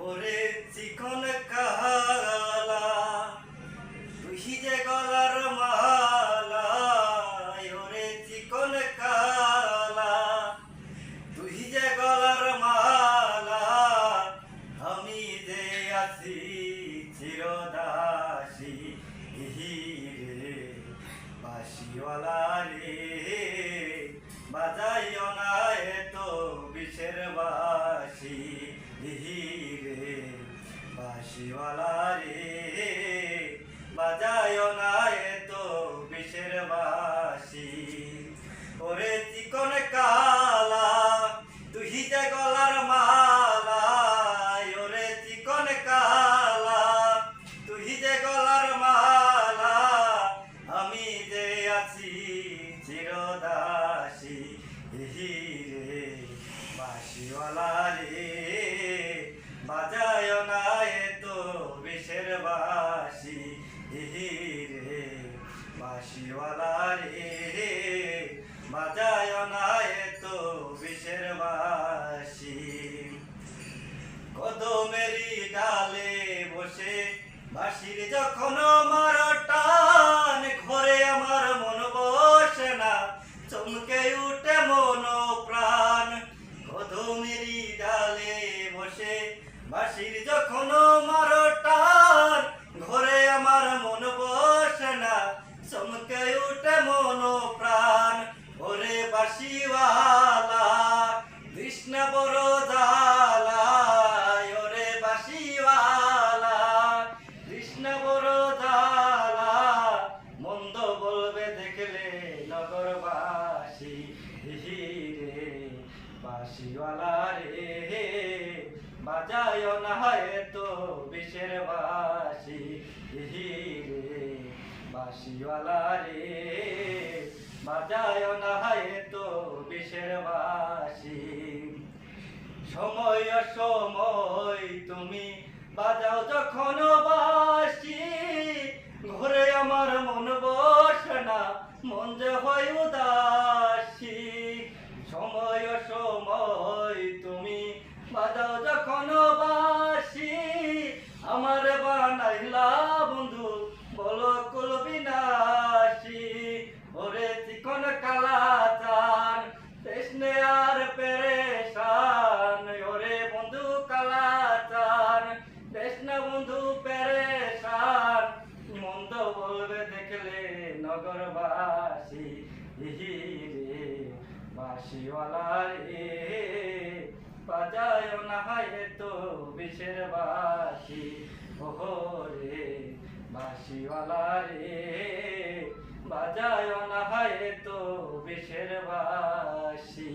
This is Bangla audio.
ওরে চিকন কালা তুই যে গলার মালা, ওরে চিকন কালা তুই যে গলার মালা, আমি যে আছি চিরদাসী রে বাঁশিওয়ালা রে, বাজাইও না এত বিষের বাঁশি রে বাঁশিওয়ালা রে, বাজাইও না এত বিষের বাঁশি। ওরে চিকন কালা তুই যে গলার মালা, ওরে চিকন কালা তুই যে গলার মালা, আমি যে আছি চিরদাসী রে বাঁশিওয়ালা রে, বাজায় না এত বিষের বাঁশি রে বাঁশিওয়ালা রে, বাজায় না এত বিষের বাঁশি। কদমেরি ডালে বসে বাঁশির যখন আমার টান, ঘরে আমার মন বসে না, চমকে উঠে মন প্রাণ। কদমেরি ডালে বসে বাঁশির যখন আমার টান, ঘরে আমার মন বসে না, চমকে উঠে মন প্রাণ। ওরে বাঁশিওয়ালা তৃষ্ণা বড় জ্বালা, ওরে বাঁশিওয়ালা তৃষ্ণা বড় জ্বালা, মন্দ বলবে দেখলে নগরবাসী রে বাঁশিওয়ালা রে, বাজায় না এত বিষের বাঁশি রে বাঁশিওয়ালা রে, বাজায় না এত বিষের বাঁশি। সময় সময় তুমি বাজাও যখন বাঁশি, ঘরে আমার মন বসে না, মন যে হয় উদাসী। সময় সময় তুমি বাজাও যখন বাঁশি, আমার বানাইলা বন্ধু বলো কুল বিনাশী। ওরে চিকন কালা চান তৃষ্ণে আর পেরেশান, ওরে বন্ধু কালা চান তৃষ্ণা বন্ধু পেরেশান, মন্দ বলবে দেখলে নগরবাসী রে বাঁশিওয়ালা রে, বাজায় না তো বিষের বাঁশি রে বাঁশিওয়ালা রে, বাজায় না তো বিষের বাঁশি।